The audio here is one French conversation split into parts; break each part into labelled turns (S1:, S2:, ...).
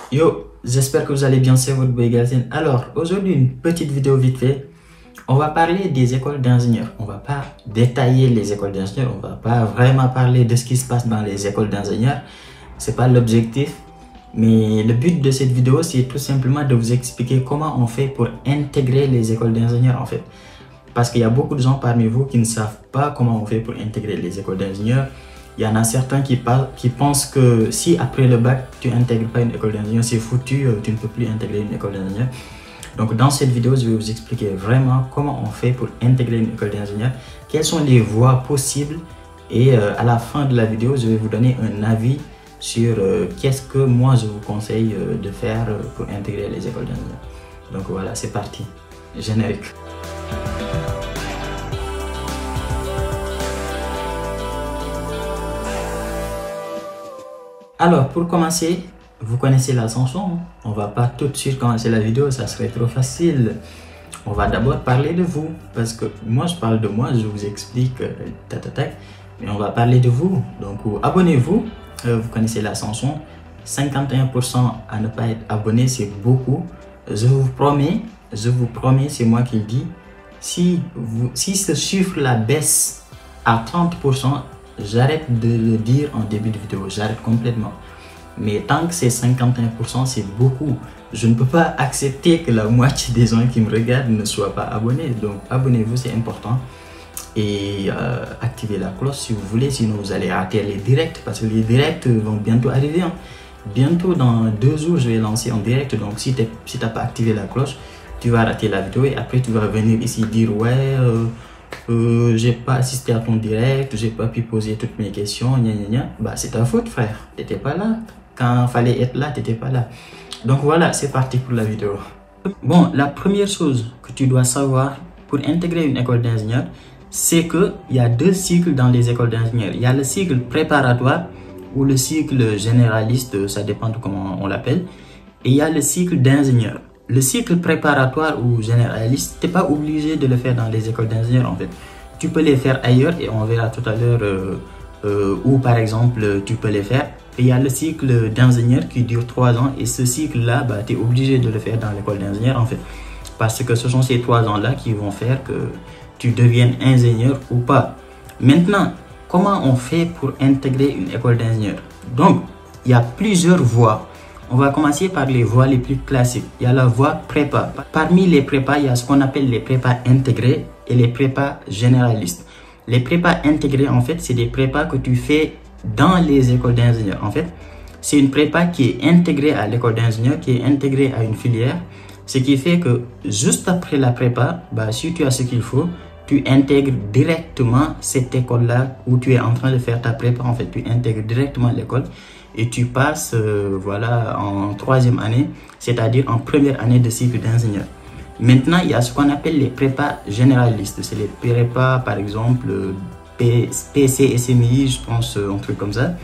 S1: Yo, j'espère que vous allez bien, c'est votre boy Galsen. Alors, aujourd'hui, une petite vidéo vite fait. On va parler des écoles d'ingénieurs. On va pas détailler les écoles d'ingénieurs. On va pas vraiment parler de ce qui se passe dans les écoles d'ingénieurs. C'est pas l'objectif. Mais le but de cette vidéo, c'est tout simplement de vous expliquer comment on fait pour intégrer les écoles d'ingénieurs en fait. Parce qu'il y a beaucoup de gens parmi vous qui ne savent pas comment on fait pour intégrer les écoles d'ingénieurs. Il y en a certains qui pensent que si après le bac, tu n'intègres pas une école d'ingénieur, c'est foutu, tu ne peux plus intégrer une école d'ingénieur. Donc dans cette vidéo, je vais vous expliquer vraiment comment on fait pour intégrer une école d'ingénieur, quelles sont les voies possibles et à la fin de la vidéo, je vais vous donner un avis sur qu'est-ce que moi je vous conseille de faire pour intégrer les écoles d'ingénieurs. Donc voilà, c'est parti, générique. Alors, pour commencer, vous connaissez la chanson. On va pas tout de suite commencer la vidéo, ça serait trop facile. On va d'abord parler de vous, parce que moi je parle de moi, je vous explique mais on va parler de vous. Donc abonnez-vous, vous connaissez la chanson. 51% à ne pas être abonné, c'est beaucoup. Je vous promets, c'est moi qui le dis. Si ce chiffre-là baisse à 30%, j'arrête de le dire en début de vidéo, j'arrête complètement. Mais tant que c'est 51%, c'est beaucoup. Je ne peux pas accepter que la moitié des gens qui me regardent ne soient pas abonnés. Donc abonnez-vous, c'est important. Et activez la cloche si vous voulez, sinon vous allez rater les directs. Parce que les directs vont bientôt arriver. Hein. Bientôt, dans 2 jours, je vais lancer en direct. Donc si tu n'as pas activé la cloche, tu vas rater la vidéo. Et après, tu vas venir ici dire ouais... j'ai pas assisté à ton direct, j'ai pas pu poser toutes mes questions, Bah, c'est ta faute, frère. T'étais pas là. Quand il fallait être là, t'étais pas là. Donc voilà, c'est parti pour la vidéo. Bon, la première chose que tu dois savoir pour intégrer une école d'ingénieur, c'est qu'il y a 2 cycles dans les écoles d'ingénieurs. Il y a le cycle préparatoire ou le cycle généraliste, ça dépend de comment on l'appelle. Et il y a le cycle d'ingénieur. Le cycle préparatoire ou généraliste, tu n'es pas obligé de le faire dans les écoles d'ingénieurs en fait. Tu peux les faire ailleurs et on verra tout à l'heure où par exemple tu peux les faire. Et il y a le cycle d'ingénieur qui dure 3 ans et ce cycle-là, bah, tu es obligé de le faire dans l'école d'ingénieur en fait. Parce que ce sont ces 3 ans-là qui vont faire que tu deviennes ingénieur ou pas. Maintenant, comment on fait pour intégrer une école d'ingénieur? Donc, il y a plusieurs voies. On va commencer par les voies les plus classiques. Il y a la voie prépa. Parmi les prépas, il y a ce qu'on appelle les prépas intégrés et les prépas généralistes. Les prépas intégrés, en fait, c'est des prépas que tu fais dans les écoles d'ingénieurs. En fait, c'est une prépa qui est intégrée à l'école d'ingénieur, qui est intégrée à une filière. Ce qui fait que juste après la prépa, bah, si tu as ce qu'il faut, tu intègres directement cette école-là où tu es en train de faire ta prépa. En fait, tu intègres directement l'école. Et tu passes voilà, en 3e année, c'est-à-dire en première année de cycle d'ingénieur. Maintenant, il y a ce qu'on appelle les prépas généralistes. C'est les prépas, par exemple, PC, SMI, je pense, un truc comme ça.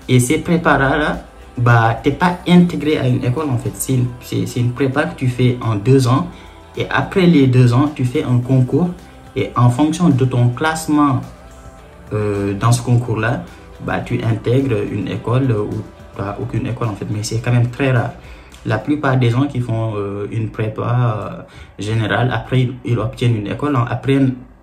S1: Et ces prépas-là, bah, tu n'es pas intégré à une école en fait. C'est une prépa que tu fais en 2 ans. Et après les 2 ans, tu fais un concours. Et en fonction de ton classement dans ce concours-là, bah, tu intègres une école ou pas aucune école en fait, mais c'est quand même très rare. La plupart des gens qui font une prépa générale, après ils obtiennent une école. Après,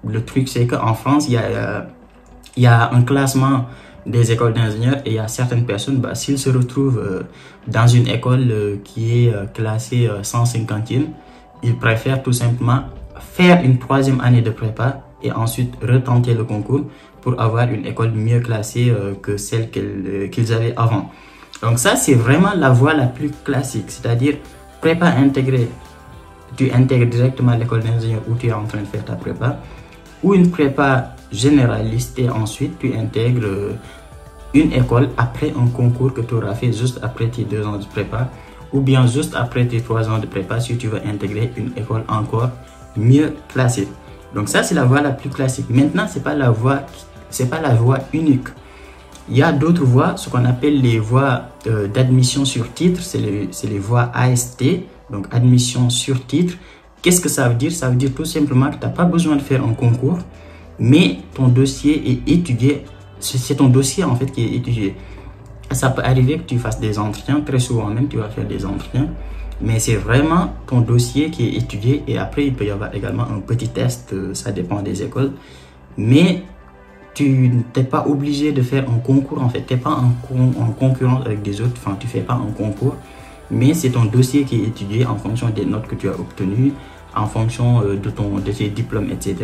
S1: le truc c'est qu'en France, il y a un classement des écoles d'ingénieurs et il y a certaines personnes, bah, s'ils se retrouvent dans une école qui est classée 150e, ils préfèrent tout simplement faire une 3e année de prépa et ensuite retenter le concours pour avoir une école mieux classée que celle qu'ils avaient avant. Donc ça, c'est vraiment la voie la plus classique, c'est-à-dire prépa intégrée, tu intègres directement l'école d'ingénieur où tu es en train de faire ta prépa, ou une prépa généraliste et ensuite tu intègres une école après un concours que tu auras fait juste après tes 2 ans de prépa, ou bien juste après tes 3 ans de prépa si tu veux intégrer une école encore mieux classée. Donc ça, c'est la voie la plus classique. Maintenant, c'est pas la voie unique. Il y a d'autres voies, ce qu'on appelle les voies d'admission sur titre, c'est les voies AST, donc admission sur titre. Qu'est-ce que ça veut dire? Ça veut dire tout simplement que tu n'as pas besoin de faire un concours, mais ton dossier est étudié. C'est ton dossier en fait qui est étudié. ça peut arriver que tu fasses des entretiens, très souvent même tu vas faire des entretiens, mais c'est vraiment ton dossier qui est étudié et après il peut y avoir également un petit test, ça dépend des écoles, mais tu n'es pas obligé de faire un concours en fait, tu n'es pas en concurrence avec des autres, enfin tu ne fais pas un concours, mais c'est ton dossier qui est étudié en fonction des notes que tu as obtenues, en fonction de tes diplômes, etc.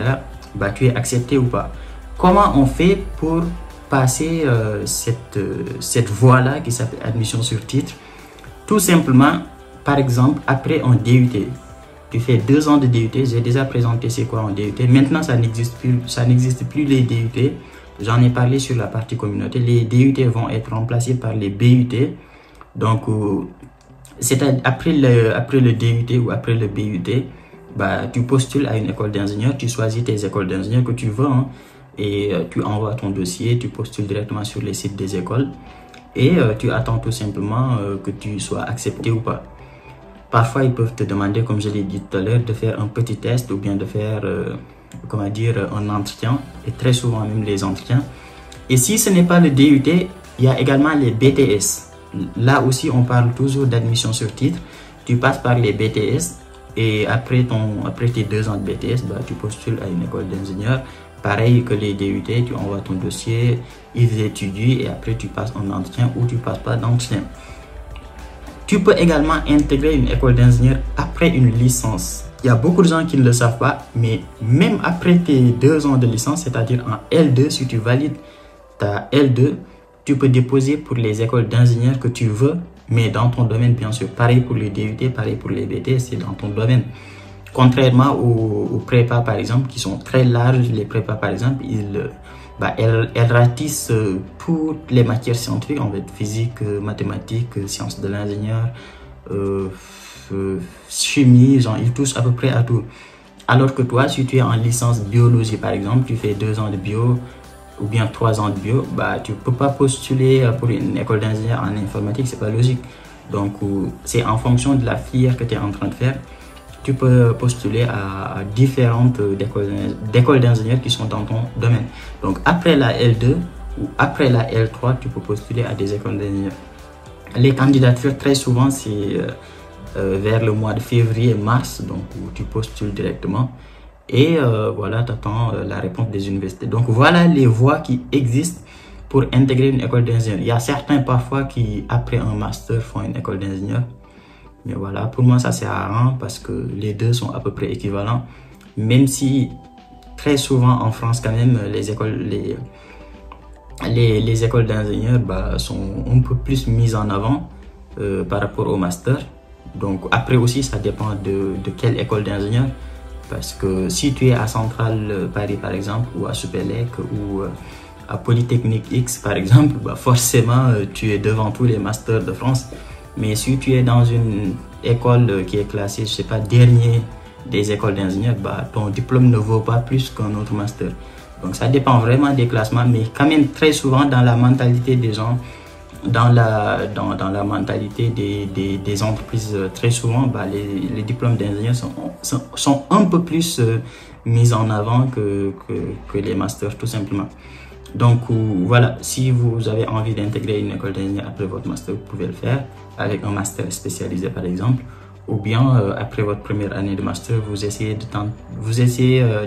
S1: Bah, tu es accepté ou pas. Comment on fait pour passer cette voie-là qui s'appelle admission sur titre? Tout simplement, par exemple, après un DUT, tu fais 2 ans de DUT, j'ai déjà présenté c'est quoi un DUT. Maintenant, ça n'existe plus les DUT. J'en ai parlé sur la partie communauté. Les DUT vont être remplacés par les BUT. Donc, après le DUT ou après le BUT, bah, tu postules à une école d'ingénieur, tu choisis tes écoles d'ingénieur que tu veux, hein, et tu envoies ton dossier, tu postules directement sur les sites des écoles et tu attends tout simplement que tu sois accepté ou pas. Parfois, ils peuvent te demander, comme je l'ai dit tout à l'heure, de faire un petit test ou bien de faire, comment dire, un entretien, et très souvent même les entretiens. Et si ce n'est pas le DUT, il y a également les BTS. Là aussi, on parle toujours d'admission sur titre. Tu passes par les BTS et après tes 2 ans de BTS, bah, tu postules à une école d'ingénieur. Pareil que les DUT, tu envoies ton dossier, ils étudient et après tu passes un entretien ou tu passes pas d'entretien. Tu peux également intégrer une école d'ingénieur après une licence. Il y a beaucoup de gens qui ne le savent pas, mais même après tes 2 ans de licence, c'est-à-dire en L2, si tu valides ta L2, tu peux déposer pour les écoles d'ingénieurs que tu veux, mais dans ton domaine bien sûr. Pareil pour les DUT, pareil pour les BT, c'est dans ton domaine. Contrairement aux prépas par exemple, qui sont très larges, les prépas par exemple, elles ratissent toutes les matières scientifiques, en fait, physique, mathématiques, sciences de l'ingénieur, chimie, genre ils touchent à peu près à tout. Alors que toi, si tu es en licence biologie par exemple, tu fais 2 ans de bio ou bien 3 ans de bio, bah tu peux pas postuler pour une école d'ingénieur en informatique, c'est pas logique. Donc c'est en fonction de la filière que tu es en train de faire. Tu peux postuler à différentes écoles d'ingénieurs qui sont dans ton domaine. Donc après la L2 ou après la L3, tu peux postuler à des écoles d'ingénieurs. Les candidatures, très souvent, c'est vers le mois de février-mars, donc où tu postules directement. Et voilà, tu attends la réponse des universités. Donc voilà les voies qui existent pour intégrer une école d'ingénieur. Il y a certains parfois qui, après un master, font une école d'ingénieur. Mais voilà, pour moi, ça sert à rien parce que les deux sont à peu près équivalents. Même si, très souvent en France, quand même, les écoles d'ingénieurs sont un peu plus mises en avant par rapport au master. Donc, après aussi, ça dépend de quelle école d'ingénieur. Parce que si tu es à Centrale Paris, par exemple, ou à Supélec, ou à Polytechnique X, par exemple, forcément, tu es devant tous les masters de France. Mais si tu es dans une école qui est classée, je sais pas, dernier des écoles d'ingénieurs, ton diplôme ne vaut pas plus qu'un autre master. Donc ça dépend vraiment des classements, mais quand même très souvent dans la mentalité des gens, dans la mentalité des entreprises, très souvent, les diplômes d'ingénieurs sont un peu plus mis en avant que les masters, tout simplement. Donc voilà, si vous avez envie d'intégrer une école d'ingénieur après votre master, vous pouvez le faire avec un master spécialisé par exemple, ou bien après votre première année de master, vous essayez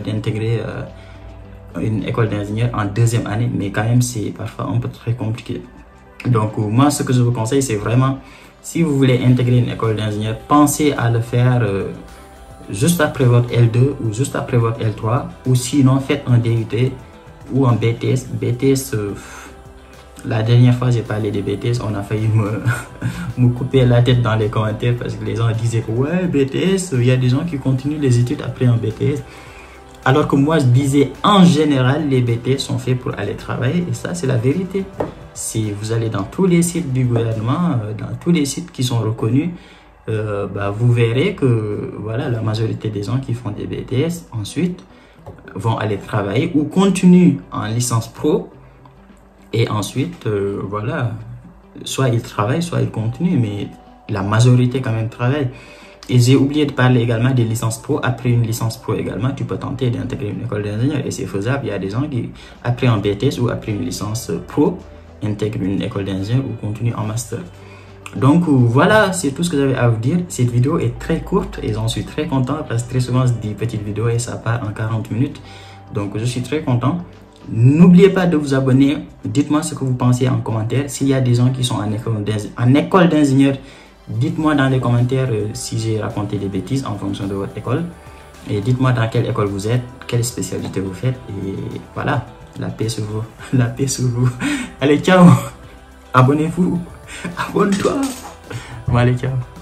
S1: d'intégrer une école d'ingénieur en 2e année, mais quand même c'est parfois un peu très compliqué. Donc moi ce que je vous conseille, c'est vraiment, si vous voulez intégrer une école d'ingénieur, pensez à le faire juste après votre L2 ou juste après votre L3, ou sinon faites un DUT ou un BTS. BTS, la dernière fois j'ai parlé de BTS, on a failli me couper la tête dans les commentaires parce que les gens disaient que ouais, BTS, il y a des gens qui continuent les études après un BTS. Alors que moi je disais en général les BTS sont faits pour aller travailler, et ça c'est la vérité. Si vous allez dans tous les sites du gouvernement, dans tous les sites qui sont reconnus, vous verrez que voilà, la majorité des gens qui font des BTS ensuite vont aller travailler ou continuent en licence pro, et ensuite voilà, soit ils travaillent soit ils continuent, mais la majorité quand même travaille. Et j'ai oublié de parler également des licences pro. Après une licence pro également, tu peux tenter d'intégrer une école d'ingénieur et c'est faisable. Il y a des gens qui, après un BTS ou après une licence pro, intègre une école d'ingénieur ou continue en master. Donc voilà, c'est tout ce que j'avais à vous dire. Cette vidéo est très courte et j'en suis très content parce que très souvent je dis petite vidéo et ça part en 40 minutes. Donc je suis très content. N'oubliez pas de vous abonner. Dites-moi ce que vous pensez en commentaire. S'il y a des gens qui sont en école d'ingénieur, dites-moi dans les commentaires si j'ai raconté des bêtises en fonction de votre école. Et dites-moi dans quelle école vous êtes, quelle spécialité vous faites. Et voilà, la paix sur vous. La paix sur vous. Allez, ciao. Abonnez-vous. Abonne-toi. Bon, allez, ciao.